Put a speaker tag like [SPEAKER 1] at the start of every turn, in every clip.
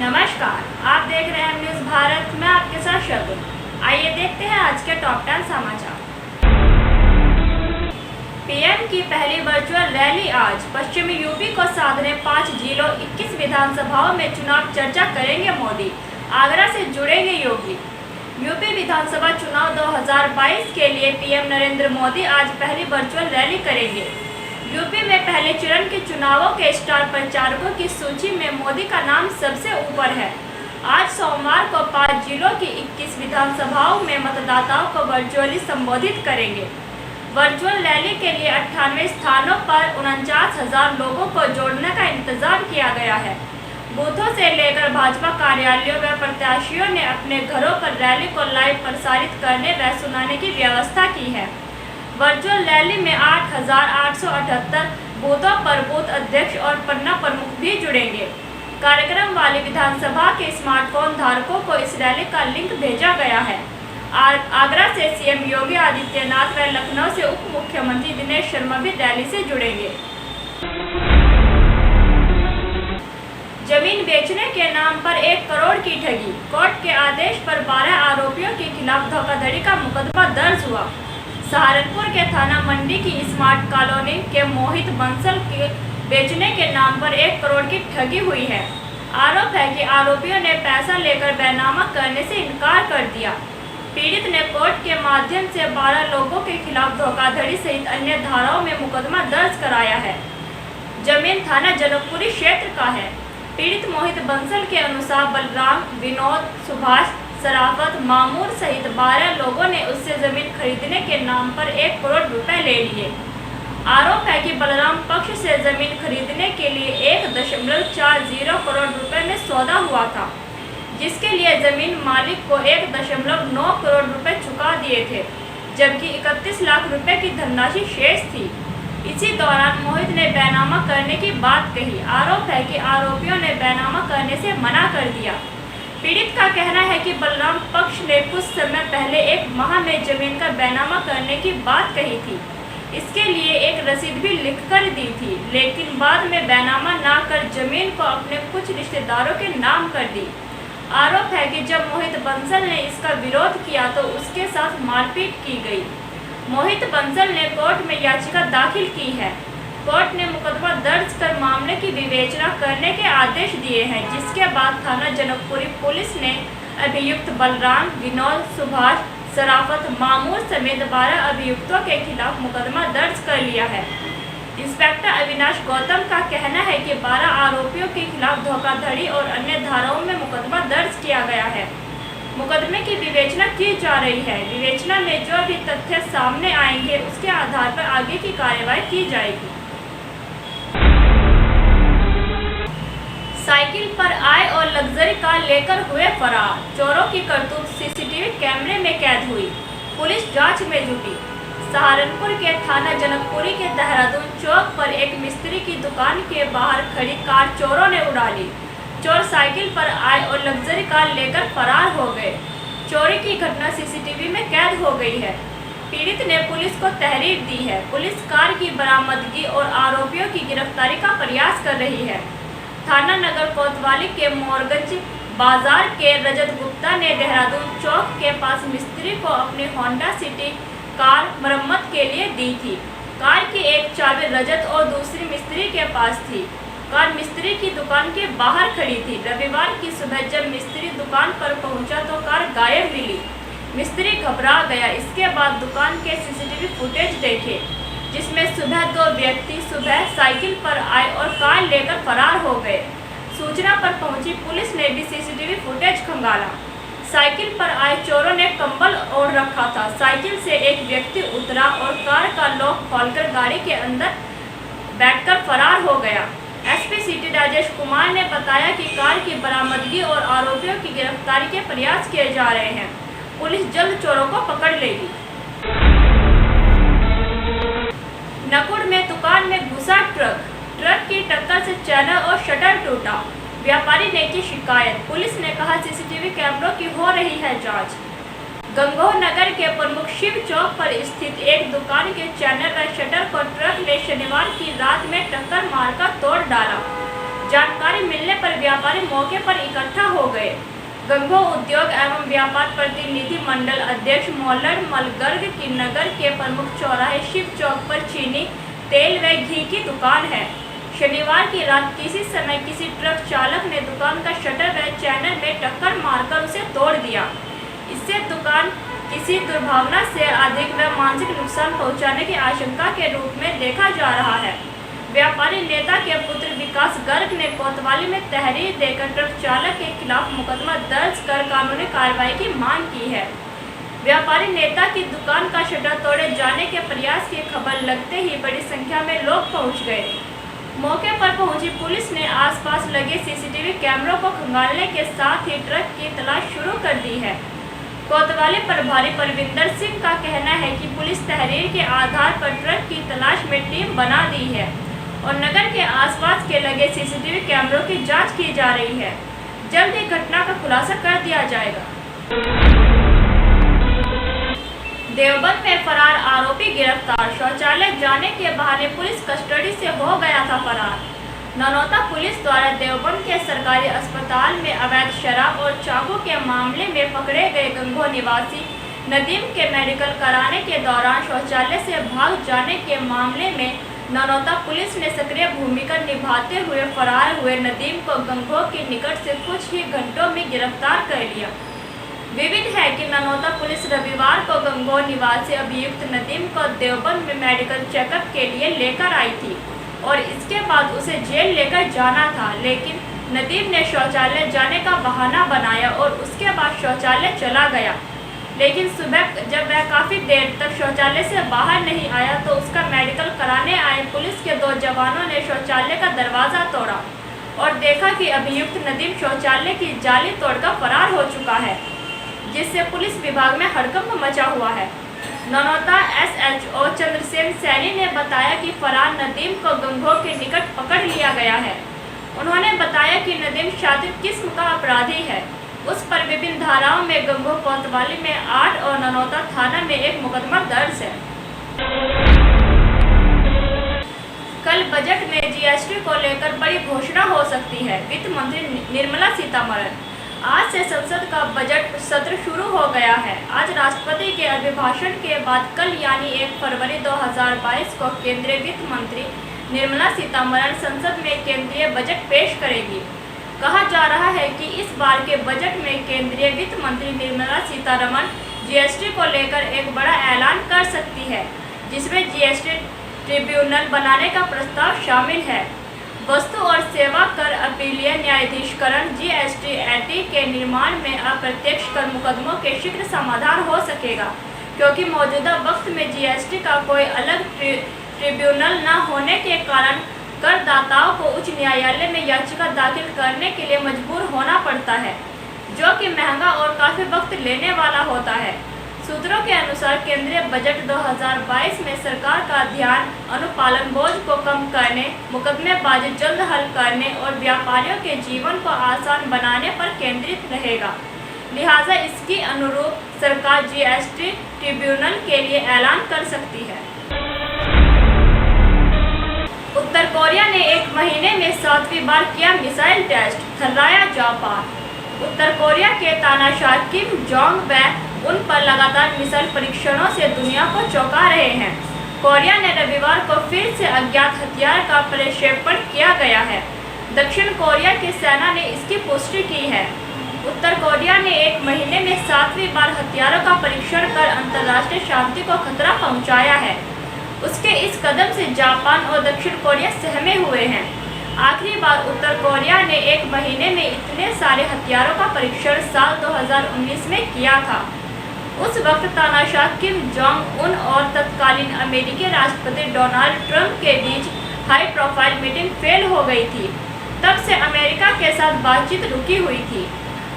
[SPEAKER 1] नमस्कार, आप देख रहे हैं न्यूज़ भारत में आपके साथ शगुन। आइए देखते हैं आज के टॉप 10 समाचार। पीएम की पहली वर्चुअल रैली आज। पश्चिमी यूपी को साधने 5 जिलों 21 विधानसभाओं में चुनाव चर्चा करेंगे मोदी। आगरा से जुड़ेंगे योगी। यूपी विधानसभा चुनाव 2022 के लिए पीएम नरेंद्र मोदी आज पहली वर्चुअल रैली करेंगे। यूपी में पहले चरण के चुनावों के स्टार प्रचारकों की सूची में मोदी का नाम सबसे ऊपर है। आज सोमवार को 5 जिलों की 21 विधानसभाओं में मतदाताओं को वर्चुअली संबोधित करेंगे। वर्चुअल रैली के लिए 98 स्थानों पर 49,000 लोगों को जोड़ने का इंतजाम किया गया है। बूथों से लेकर भाजपा कार्यालयों में प्रत्याशियों ने अपने घरों पर रैली को लाइव प्रसारित करने व सुनाने की व्यवस्था की है। वर्चुअल रैली में 8,878 बूथों पर बूथ अध्यक्ष और पन्ना प्रमुख भी जुड़ेंगे। कार्यक्रम वाली विधानसभा के स्मार्टफोन धारकों को इस रैली का लिंक भेजा गया है। आगरा से सीएम योगी आदित्यनाथ व लखनऊ से उप मुख्यमंत्री दिनेश शर्मा भी रैली से जुड़ेंगे। जमीन बेचने के नाम पर 1 करोड़ की ठगी। कोर्ट के आदेश पर 12 आरोपियों के खिलाफ धोखाधड़ी का मुकदमा दर्ज हुआ। सहारनपुर के थाना मंडी की स्मार्ट कॉलोनी के मोहित बंसल के बेचने के नाम पर 1 करोड़ की ठगी हुई है। आरोप है कि आरोपियों ने पैसा लेकर बैनामा करने से इनकार कर दिया। पीड़ित ने कोर्ट के माध्यम से 12 लोगों के खिलाफ धोखाधड़ी सहित अन्य धाराओं में मुकदमा दर्ज कराया है। जमीन थाना जनकपुरी क्षेत्र का है। पीड़ित मोहित बंसल के अनुसार बलराम, विनोद, सुभाष, सराफत, मामूर सहित 12 लोगों ने उससे जमीन खरीदने के नाम पर 1 करोड़ रुपए ले लिए। आरोप है कि बलराम पक्ष से जमीन खरीदने के लिए 1.40 करोड़ रुपए में सौदा हुआ था, जिसके लिए जमीन मालिक को 1.9 करोड़ रुपए चुका दिए थे, जबकि 31 लाख रुपए की धनराशि शेष थी। इसी दौरान मोहित ने बैनामा करने की बात कही। आरोप है कि आरोपियों ने बैनामा करने से मना कर दिया। पीड़ित का कहना है कि बलराम पक्ष ने कुछ समय पहले 1 माह में जमीन का बैनामा करने की बात कही थी। इसके लिए एक रसीद भी लिखकर दी थी, लेकिन बाद में बैनामा ना कर जमीन को अपने कुछ रिश्तेदारों के नाम कर दी। आरोप है कि जब मोहित बंसल ने इसका विरोध किया तो उसके साथ मारपीट की गई। मोहित बंसल ने कोर्ट में याचिका दाखिल की है। कोर्ट ने मुकदमा दर्ज कर मामले की विवेचना करने के आदेश दिए हैं, जिसके बाद थाना जनकपुरी पुलिस ने अभियुक्त बलराम, विनोद, सुभाष, सराफत, मामूर समेत 12 अभियुक्तों के खिलाफ मुकदमा दर्ज कर लिया है। इंस्पेक्टर अविनाश गौतम का कहना है कि 12 आरोपियों के खिलाफ धोखाधड़ी और अन्य धाराओं में मुकदमा दर्ज किया गया है। मुकदमे की विवेचना की जा रही है। विवेचना में जो भी तथ्य सामने आएंगे उसके आधार पर आगे की कार्रवाई की जाएगी। साइकिल पर आए और लग्जरी कार लेकर हुए फरार। चोरों की करतूत सीसीटीवी कैमरे में कैद हुई। पुलिस जांच में जुटी। सहारनपुर के थाना जनकपुरी के देहरादून चौक पर एक मिस्त्री की दुकान के बाहर खड़ी कार चोरों ने उड़ा ली। चोर साइकिल पर आए और लग्जरी कार लेकर फरार हो गए। चोरी की घटना सीसीटीवी में कैद हो गई है। पीड़ित ने पुलिस को तहरीर दी है। पुलिस कार की बरामदगी और आरोपियों की गिरफ्तारी का प्रयास कर रही है। थाना नगर कोतवाली के मोरगंज बाजार के रजत गुप्ता ने देहरादून चौक के पास मिस्त्री को अपनी होंडा सिटी कार मरम्मत के लिए दी थी। कार की एक चाबी रजत और दूसरी मिस्त्री के पास थी। कार मिस्त्री की दुकान के बाहर खड़ी थी। रविवार की सुबह जब मिस्त्री दुकान पर पहुंचा तो कार गायब मिली। मिस्त्री घबरा गया। इसके बाद दुकान के सीसीटीवी फुटेज देखे, जिसमें सुबह 2 व्यक्ति सुबह साइकिल पर आए और कार लेकर फरार हो गए। सूचना पर पहुंची पुलिस ने भी सीसीटीवी फुटेज खंगाला। साइकिल पर आए चोरों ने कंबल ओढ़ रखा था। साइकिल से एक व्यक्ति उतरा और कार का लॉक खोलकर गाड़ी के अंदर बैठकर फरार हो गया। एसपी सिटी राजेश कुमार ने बताया कि कार की बरामदगी और आरोपियों की गिरफ्तारी के प्रयास किए जा रहे हैं। पुलिस जल्द चोरों को पकड़ लेगी। नकुड़ में दुकान में घुसा ट्रक की टक्कर से चैनल और शटर टूटा। व्यापारी ने की शिकायत। पुलिस ने कहा सीसीटीवी कैमरों की हो रही है जांच। गंगोह नगर के प्रमुख शिव चौक पर स्थित एक दुकान के चैनल व शटर को ट्रक ने शनिवार की रात में टक्कर मारकर तोड़ डाला। जानकारी जानकारी मिलने पर व्यापारी मौके पर इकट्ठा हो गए। गंगो उद्योग एवं व्यापार प्रतिनिधि मंडल अध्यक्ष मोल्लर मलगर्ग की नगर के प्रमुख चौराहे शिव चौक पर चीनी, तेल व घी की दुकान है। शनिवार की रात किसी समय किसी ट्रक चालक ने दुकान का शटर व चैनल में टक्कर मारकर उसे तोड़ दिया। इससे दुकान किसी दुर्भावना से अधिक व मानसिक नुकसान पहुंचाने की आशंका के रूप में देखा जा रहा है। व्यापारी नेता के पुत्र विकास गर्ग ने कोतवाली में तहरीर देकर ट्रक चालक के खिलाफ मुकदमा दर्ज कर कानूनी कार्रवाई की मांग की है। व्यापारी नेता की दुकान का शटर तोड़े जाने के प्रयास की खबर लगते ही बड़ी संख्या में लोग पहुंच गए। मौके पर पहुंची पुलिस ने आसपास लगे सीसीटीवी कैमरों को खंगालने के साथ ही ट्रक की तलाश शुरू कर दी है। कोतवाली प्रभारी परविंदर सिंह का कहना है कि पुलिस तहरीर के आधार पर ट्रक की तलाश में टीम बना दी है और नगर के आसपास के लगे सीसीटीवी कैमरों की जांच की जा रही है। जल्द ही घटना का खुलासा कर दिया जाएगा। देवबंद में फरार आरोपी गिरफ्तार। शौचालय जाने के बहाने पुलिस कस्टडी से हो गया था फरार। ननौता पुलिस द्वारा देवबंद के सरकारी अस्पताल में अवैध शराब और चाकू के मामले में पकड़े गए गंगो निवासी नदीम के मेडिकल कराने के दौरान शौचालय से भाग जाने के मामले में ननौता पुलिस ने सक्रिय भूमिका निभाते हुए फरार हुए नदीम को गंगो के निकट से कुछ ही घंटों में गिरफ्तार कर लिया। विविध है कि ननौता पुलिस रविवार को गंगो निवासी अभियुक्त नदीम को देवबंद में मेडिकल चेकअप के लिए लेकर आई थी और इसके बाद उसे जेल लेकर जाना था, लेकिन नदीम ने शौचालय जाने का बहाना बनाया और उसके बाद शौचालय चला गया। लेकिन सुबह जब वह काफ़ी देर तक शौचालय से बाहर नहीं आया तो उसका मेडिकल कराने आए पुलिस के 2 जवानों ने शौचालय का दरवाज़ा तोड़ा और देखा कि अभियुक्त नदीम शौचालय की जाली तोड़कर फरार हो चुका है, जिससे पुलिस विभाग में हड़कंप मचा हुआ है। ननौता SHO चंद्रसेन सैनी ने बताया कि फरार नदीम को गंगो के निकट पकड़ लिया गया है। उन्होंने बताया कि नदीम शातिर किस्म का अपराधी है। उस पर विभिन्न धाराओं में गंगो कोतवाली में 8 और ननौता थाना में 1 मुकदमा दर्ज है। कल बजट में GST को लेकर बड़ी घोषणा हो सकती है। वित्त मंत्री निर्मला सीतारमण। आज से संसद का बजट सत्र शुरू हो गया है। आज राष्ट्रपति के अभिभाषण के बाद कल यानी 1 फरवरी 2022 को केंद्रीय वित्त मंत्री निर्मला सीतारमण संसद में केंद्रीय बजट पेश करेगी। कहा जा रहा है कि इस बार के बजट में केंद्रीय वित्त मंत्री निर्मला सीतारमण GST को लेकर एक बड़ा ऐलान कर सकती है, जिसमें GST ट्रिब्यूनल बनाने का प्रस्ताव शामिल है। वस्तु और सेवा कर अपीलीय न्यायाधीशकरण GST के निर्माण में अप्रत्यक्ष कर मुकदमों के शीघ्र समाधान हो सकेगा, क्योंकि मौजूदा वक्त में GST का कोई अलग ट्रिब्यूनल न होने के कारण करदाताओं को उच्च न्यायालय में याचिका दाखिल करने के लिए मजबूर होना पड़ता है, जो कि महंगा और काफ़ी वक्त लेने वाला होता है। सूत्रों के अनुसार केंद्रीय बजट 2022 में सरकार का ध्यान अनुपालन बोझ को कम करने, मुकदमेबाजी जल्द हल करने और व्यापारियों के जीवन को आसान बनाने पर केंद्रित रहेगा। लिहाजा इसकी अनुरूप सरकार GST ट्रिब्यूनल के लिए ऐलान कर सकती है। उत्तर कोरिया ने 1 महीने में 7वीं बार किया मिसाइल टेस्ट, थर्राया जापान। उत्तर कोरिया के तानाशाह किम जोंग उन पर लगातार मिसाइल परीक्षणों से दुनिया को चौंका रहे हैं। कोरिया ने रविवार को फिर से अज्ञात हथियार का प्रक्षेपण किया गया है। दक्षिण कोरिया की सेना ने इसकी पुष्टि की है। उत्तर कोरिया ने 1 महीने में 7वीं बार हथियारों का परीक्षण कर अंतर्राष्ट्रीय शांति को खतरा पहुंचाया है। उसके इस कदम से जापान और दक्षिण कोरिया सहमे हुए हैं। आखिरी बार उत्तर कोरिया ने 1 महीने में इतने सारे हथियारों का परीक्षण साल 2019 में किया था। उस वक्त तानाशाह किम जोंग उन और तत्कालीन अमेरिकी राष्ट्रपति डोनाल्ड ट्रंप के बीच हाई प्रोफाइल मीटिंग फेल हो गई थी। तब से अमेरिका के साथ बातचीत रुकी हुई थी।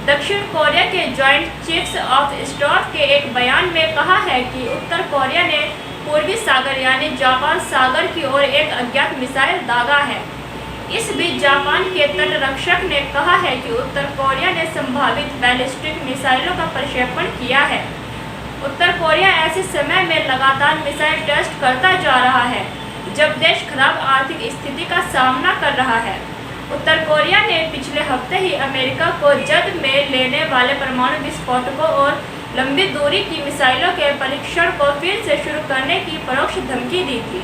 [SPEAKER 1] दक्षिण कोरिया के जॉइंट चीफ्स ऑफ स्टाफ के एक बयान में कहा है कि उत्तर कोरिया ने पूर्वी सागर यानी जापान सागर की ओर एक अज्ञात मिसाइल दागा है। इस बीच जापान के तटरक्षक ने कहा है कि उत्तर कोरिया ने संभावित बैलिस्टिक मिसाइलों का प्रक्षेपण किया है। उत्तर कोरिया ऐसे समय में लगातार मिसाइल टेस्ट करता जा रहा है, जब देश खराब आर्थिक स्थिति का सामना कर रहा है उत्तर कोरिया ने पिछले हफ्ते ही अमेरिका को जद में लेने वाले परमाणु विस्फोटकों और लंबी दूरी की मिसाइलों के परीक्षण को फिर से शुरू करने की परोक्ष धमकी दी थी।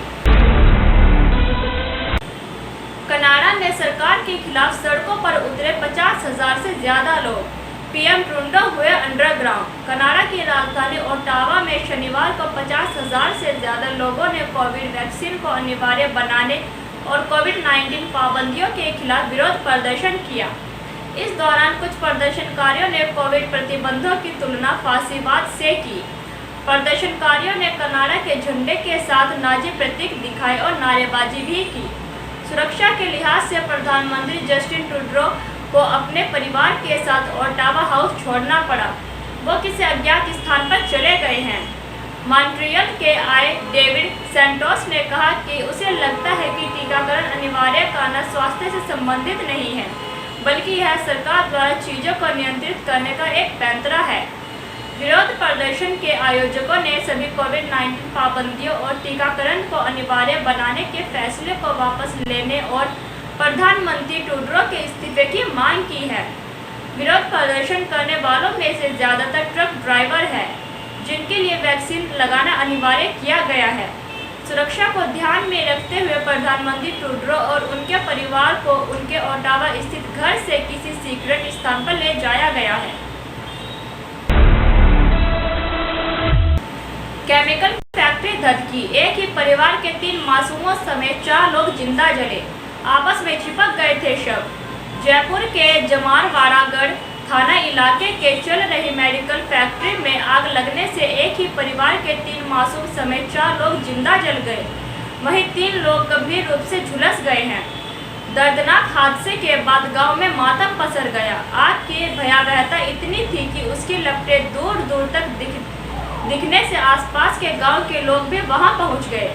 [SPEAKER 1] कनाडा ने सरकार के खिलाफ सड़कों पर उतरे 50,000 से ज्यादा लोग। पीएम ट्रूडो हुए अंडरग्राउंड। कनाडा की राजधानी ओटावा में शनिवार को 50,000 से ज्यादा लोगों ने कोविड वैक्सीन को अनिवार्य बनाने और कोविड-19 पाबंदियों के खिलाफ विरोध प्रदर्शन किया। इस दौरान कुछ प्रदर्शनकारियों ने कोविड प्रतिबंधों की तुलना फांसीवाद से की। प्रदर्शनकारियों ने कनाडा के झंडे के साथ नाजी प्रतीक दिखाए और नारेबाजी भी की। सुरक्षा के लिहाज से प्रधानमंत्री जस्टिन ट्रूडो को अपने परिवार के साथ ओटावा हाउस छोड़ना पड़ा। वो किसी अज्ञात स्थान पर चले गए हैं। मॉन्ट्रियल के आए डेविड सैंटोस ने कहा कि उसे लगता है कि टीकाकरण अनिवार्य करना स्वास्थ्य से संबंधित नहीं है, बल्कि यह सरकार द्वारा चीजों को नियंत्रित करने का एक पैंतरा है। विरोध प्रदर्शन के आयोजकों ने सभी कोविड-19 पाबंदियों और टीकाकरण को अनिवार्य बनाने के फैसले को वापस लेने और प्रधानमंत्री ट्रूडो के इस्तीफे की मांग की है। विरोध प्रदर्शन करने वालों में से ज्यादातर ट्रक ड्राइवर हैं, जिनके लिए वैक्सीन लगाना अनिवार्य किया गया है। सुरक्षा को ध्यान में रखते हुए प्रधानमंत्री ट्रूडो और उनके परिवार को उनके ओटावा स्थित घर से किसी सीक्रेट स्थान पर ले जाया गया है। केमिकल फैक्ट्री धधकी। एक ही परिवार के 3 मासूमों समेत 4 लोग जिंदा जले, आपस में चिपक गए थे शव। जयपुर के जमारवाड़ागढ़ थाना इलाके के चल रही मेडिकल फैक्ट्री में आग लगने से एक ही परिवार के 3 मासूम समेत 4 लोग जिंदा जल गए, वहीं 3 लोग गंभीर रूप से झुलस गए हैं। दर्दनाक हादसे के बाद गांव में मातम पसर गया। आग की भयावहता इतनी थी कि उसकी लपटें दूर दूर तक दिखने से आसपास के गांव के लोग भी वहां पहुंच गए।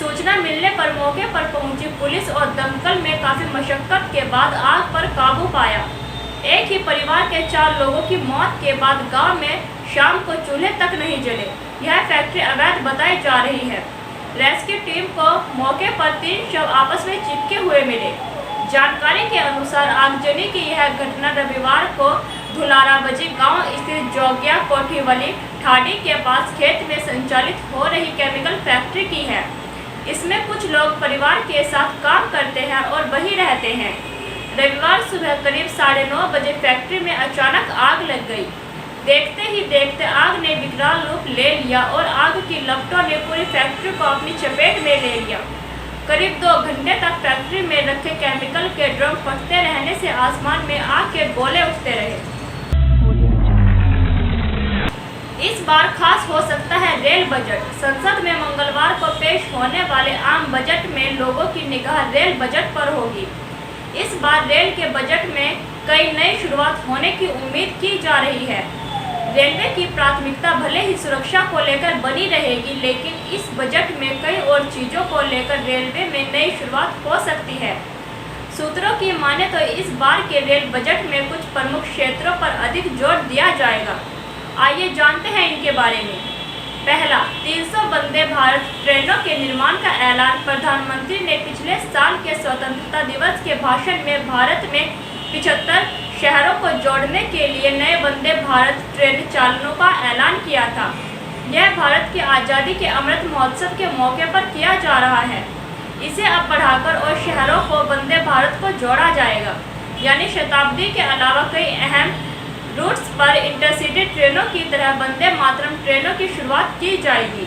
[SPEAKER 1] सूचना मिलने पर मौके पर पहुंची पुलिस और दमकल में काफी मशक्कत के बाद आग पर काबू पाया। एक ही परिवार के 4 लोगों की मौत के बाद गांव में शाम को चूल्हे तक नहीं जले। यह फैक्ट्री अवैध बताई जा रही है। रेस्क्यू टीम को मौके पर 3 शव आपस में चिपके हुए मिले। जानकारी के अनुसार आगजनी की यह घटना रविवार को धुलाराबजी गांव स्थित जोगिया कोठीवली ठाडी के पास खेत में संचालित हो रही केमिकल फैक्ट्री की है। इसमें कुछ लोग परिवार के साथ काम करते हैं और वहीं रहते हैं। रविवार सुबह करीब 9:30 बजे फैक्ट्री में अचानक आग लग गई। देखते ही देखते आग ने विकराल रूप ले लिया और आग की लपटों ने पूरी फैक्ट्री को अपनी चपेट में ले लिया। करीब 2 घंटे तक फैक्ट्री में रखे केमिकल के ड्रम फटते रहने से आसमान में आग के गोले उठते रहे। इस बार खास हो सकता है रेल बजट। संसद में मंगलवार को पेश होने वाले आम बजट में लोगों की निगाह रेल बजट पर होगी। इस बार रेल के बजट में कई नई शुरुआत होने की उम्मीद की जा रही है। रेलवे की प्राथमिकता भले ही सुरक्षा को लेकर बनी रहेगी, लेकिन इस बजट में कई और चीजों को लेकर रेलवे में नई शुरुआत हो सकती है। सूत्रों की माने तो इस बार के रेल बजट में कुछ प्रमुख क्षेत्रों पर अधिक जोर दिया जाएगा। आइए जानते हैं इनके बारे में। पहला, 300 वंदे भारत ट्रेनों के निर्माण का ऐलान। प्रधानमंत्री ने पिछले साल के स्वतंत्रता दिवस के भाषण में भारत में 75 शहरों को जोड़ने के लिए नए वंदे भारत ट्रेन चालनों का ऐलान किया था। यह भारत की आज़ादी के अमृत महोत्सव के मौके पर किया जा रहा है। इसे अब बढ़ाकर और शहरों को वंदे भारत को जोड़ा जाएगा, यानी शताब्दी के अलावा कई अहम रूट्स पर इंटरसिटी ट्रेनों की तरह वंदे मातरम ट्रेनों की शुरुआत की जाएगी।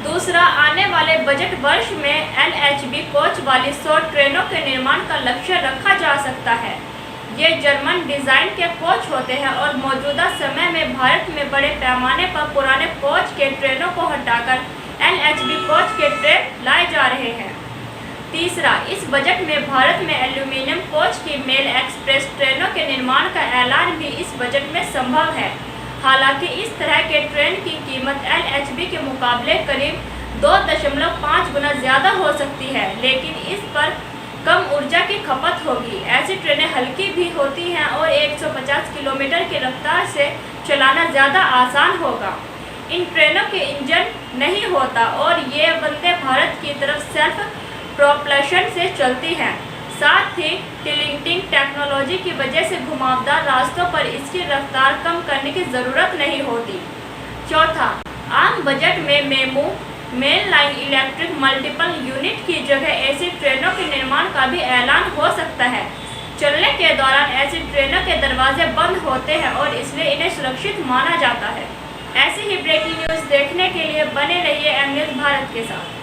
[SPEAKER 1] दूसरा, आने वाले बजट वर्ष में LHB कोच वाली 100 ट्रेनों के निर्माण का लक्ष्य रखा जा सकता है। ये जर्मन डिज़ाइन के कोच होते हैं और मौजूदा समय में भारत में बड़े पैमाने पर पुराने कोच के ट्रेनों को हटाकर LHB कोच के ट्रेन लाए जा रहे हैं। तीसरा, इस बजट में भारत में एल्यूमीनियम कोच की मेल एक्सप्रेस ट्रेनों के निर्माण का ऐलान भी इस बजट में संभव है। हालांकि इस तरह के ट्रेन की कीमत LHB के मुकाबले करीब 2.5 गुना ज़्यादा हो सकती है, लेकिन इस पर कम ऊर्जा की खपत होगी। ऐसी ट्रेनें हल्की भी होती हैं और 150 किलोमीटर की रफ्तार से चलाना ज़्यादा आसान होगा। इन ट्रेनों के इंजन नहीं होता और ये वंदे भारत की तरफ सेल्फ प्रोपल्शन से चलती हैं। साथ ही टिल्टिंग टेक्नोलॉजी की वजह से घुमावदार रास्तों पर इसकी रफ्तार कम करने की ज़रूरत नहीं होती। चौथा, आम बजट में MEMU main line electric multiple unit की जगह ऐसी ट्रेनों के निर्माण का भी ऐलान हो सकता है। चलने के दौरान ऐसी ट्रेनों के दरवाजे बंद होते हैं और इसलिए इन्हें सुरक्षित माना जाता है। ऐसी ही ब्रेकिंग न्यूज़ देखने के लिए बने रहिए एम न्यूज़ भारत के साथ।